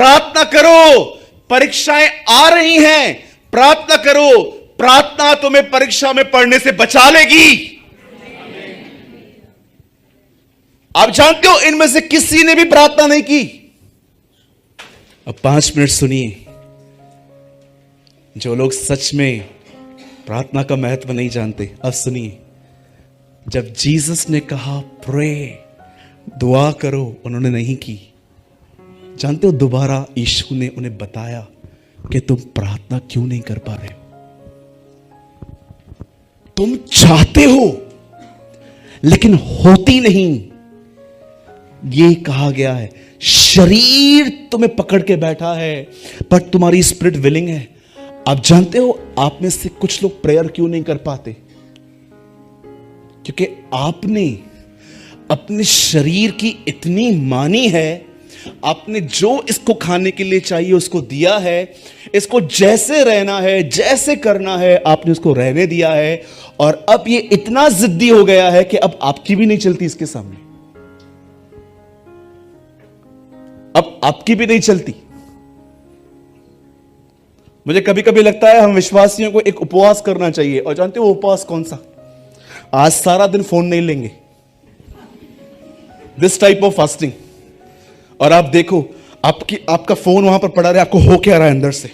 प्रार्थना करो, परीक्षाएं आ रही हैं, प्रार्थना करो, प्रार्थना तुम्हें परीक्षा में पढ़ने से बचा लेगी। आप जानते हो इनमें से किसी ने भी प्रार्थना नहीं की। अब 5 मिनट सुनिए। जो लोग सच में प्रार्थना का महत्व नहीं जानते, अब सुनिए। जब जीसस ने कहा प्रे, दुआ करो, उन्होंने नहीं की। जानते हो दोबारा यीशु ने उन्हें बताया कि तुम प्रार्थना क्यों नहीं कर पा रहे? तुम चाहते हो लेकिन होती नहीं। ये कहा गया है, शरीर तुम्हें पकड़ के बैठा है पर तुम्हारी स्पिरिट विलिंग है। आप जानते हो आप में से कुछ लोग प्रेयर क्यों नहीं कर पाते? क्योंकि आपने अपने शरीर की इतनी मानी है, आपने जो इसको खाने के लिए चाहिए उसको दिया है, इसको जैसे रहना है, जैसे करना है, आपने उसको रहने दिया है। और अब ये इतना जिद्दी हो गया है कि अब आपकी भी नहीं चलती इसके सामने, अब आपकी भी नहीं चलती। मुझे कभी कभी लगता है हम विश्वासियों को एक उपवास करना चाहिए। और जानते हो वो उपवास कौन सा? आज सारा दिन फोन नहीं लेंगे, दिस टाइप ऑफ फास्टिंग। और आप देखो आपका फोन वहां पर पड़ा रहे, आपको हो क्या रहा है अंदर से?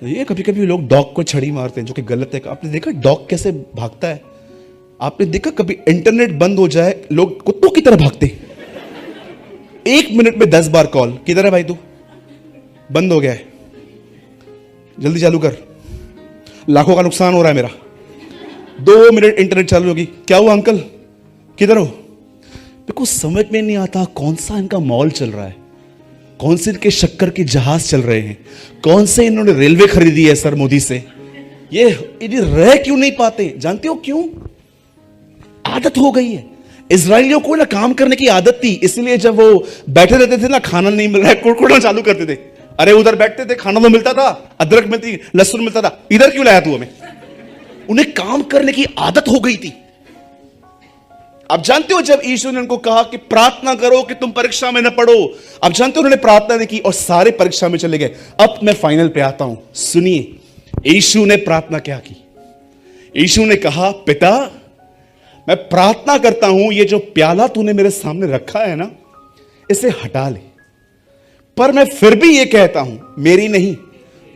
ये कभी कभी लोग डॉग को छड़ी मारते हैं, जो कि गलत है। आपने देखा डॉग कैसे भागता है? आपने देखा कभी इंटरनेट बंद हो जाए लोग कुत्तों की तरह भागते हैं। 1 मिनट में 10 बार कॉल, किधर है भाई तू? बंद हो गया है, जल्दी चालू कर, लाखों का नुकसान हो रहा है मेरा। 2 मिनट इंटरनेट चालू होगी, क्या हुआ अंकल, किधर हो? देखो समझ में नहीं आता कौन सा इनका मॉल चल रहा है, कौन से इनके शक्कर के जहाज चल रहे हैं, कौन से इन्होंने रेलवे खरीदी है सर मोदी से। ये रह क्यों नहीं पाते? जानते हो क्यों? आदत हो गई है। इजराइलियों को ना काम करने की आदत थी, इसलिए जब वो बैठे रहते थे ना, खाना नहीं मिल रहा है, कुड़कुड़ना चालू करते थे। अरे उधर बैठते थे, खाना तो मिलता था, अदरक मिलती, लहसुन मिलता था, इधर क्यों लाया तू हमें? उन्हें काम करने की आदत हो गई थी। आप जानते हो जब यीशु ने उनको कहा कि प्रार्थना करो कि तुम परीक्षा में न पढ़ो, आप जानते हो उन्होंने प्रार्थना नहीं की और सारे परीक्षा में चले गए। अब मैं फाइनल पे आता हूं, सुनिए यीशु ने प्रार्थना क्या की। यीशु ने कहा पिता मैं प्रार्थना करता हूं, ये जो प्याला तूने मेरे सामने रखा है ना, इसे हटा ले, पर मैं फिर भी ये कहता हूं मेरी नहीं,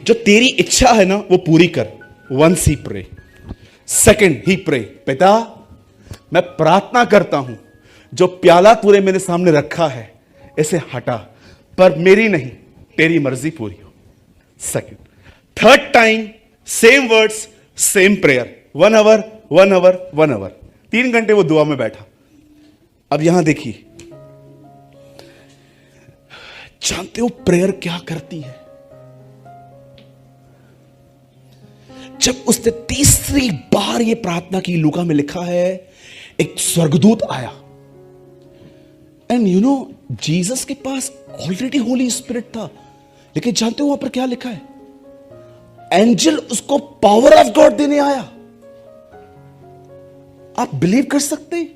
जो तेरी इच्छा है ना वो पूरी कर। वंस ही प्रे, सेकंड ही प्रे, पिता मैं प्रार्थना करता हूं जो प्याला तूने मेरे सामने रखा है इसे हटा, पर मेरी नहीं तेरी मर्जी पूरी हो। Second, third time same words same prayer, 1 hour 1 hour 1 hour, 3 घंटे वो दुआ में बैठा। अब यहां देखिए, जानते हो प्रेयर क्या करती है? जब उसने तीसरी बार ये प्रार्थना की, लूका में लिखा है एक स्वर्गदूत आया, एंड यू नो जीसस के पास ऑलरेडी होली स्पिरिट था, लेकिन जानते हो वहां पर क्या लिखा है? एंजल उसको पावर ऑफ गॉड देने आया। आप बिलीव कर सकते हैं?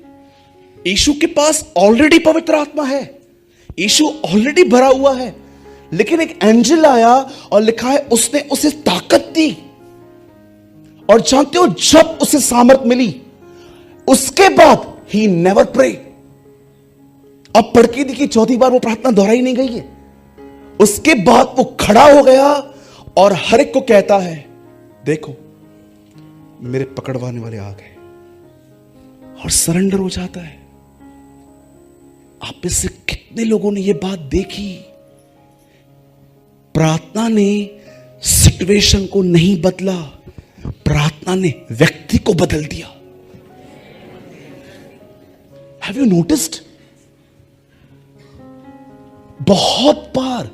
यीशु के पास ऑलरेडी पवित्र आत्मा है, यीशु ऑलरेडी भरा हुआ है, लेकिन एक एंजल आया और लिखा है उसने उसे ताकत दी। और जानते हो जब उसे सामर्थ मिली उसके बाद ही नेवर प्रे। अब पढ़ के देखिए, चौथी बार वो प्रार्थना दोहराई नहीं गई है। उसके बाद वो खड़ा हो गया और हर एक को कहता है देखो मेरे पकड़वाने वाले आ गए, और सरेंडर हो जाता है। आप में से कितने लोगों ने यह बात देखी? प्रार्थना ने सिचुएशन को नहीं बदला, प्रार्थना ने व्यक्ति को बदल दिया। Have you noticed? बहुत बार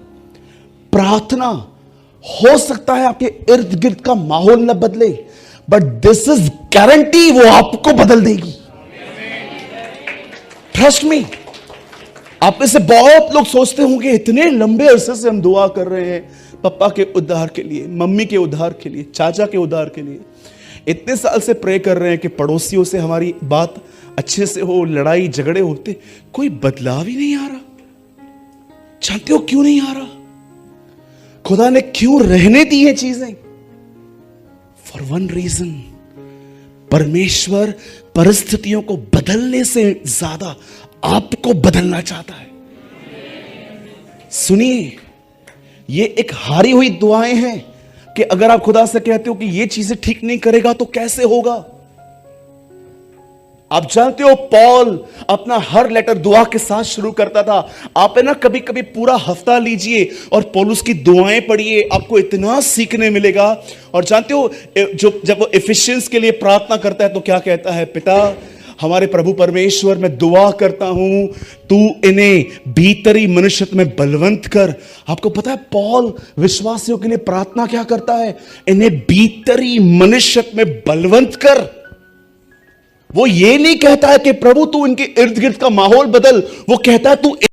प्रार्थना हो सकता है आपके इर्द गिर्द का माहौल न बदले, बट दिस इज गारंटी वो आपको बदल देगी। Trust me. आप में से बहुत लोग सोचते होंगे इतने लंबे अरसे से हम दुआ कर रहे हैं पापा के उद्धार के लिए, मम्मी के उद्धार के लिए, चाचा के उद्धार के लिए, इतने साल से प्रे कर रहे हैं कि पड़ोसियों से हमारी बात अच्छे से हो, लड़ाई झगड़े होते, कोई बदलाव ही नहीं आ रहा। जानते हो क्यों नहीं आ रहा? खुदा ने क्यों रहने दी है चीजें? फॉर वन रीजन, परमेश्वर परिस्थितियों को बदलने से ज्यादा आपको बदलना चाहता है। सुनिए, ये एक हारी हुई दुआएं हैं कि अगर आप खुदा से कहते हो कि ये चीजें ठीक नहीं करेगा तो कैसे होगा। आप जानते हो पौल अपना हर लेटर दुआ के साथ शुरू करता था। आप है ना कभी कभी पूरा हफ्ता लीजिए और पौलुस की दुआएं पढ़िए, आपको इतना सीखने मिलेगा। और जानते हो जब वो एफिशिएंस के लिए प्रार्थना करता है तो क्या कहता है? पिता हमारे प्रभु परमेश्वर, मैं दुआ करता हूं तू इन्हें भीतरी मनुष्यत्व में बलवंत कर। आपको पता है पौल विश्वासियों के लिए प्रार्थना क्या करता है? इन्हें भीतरी मनुष्यत्व में बलवंत कर। वो ये नहीं कहता है कि प्रभु तू इनके इर्द गिर्द का माहौल बदल, वो कहता है तू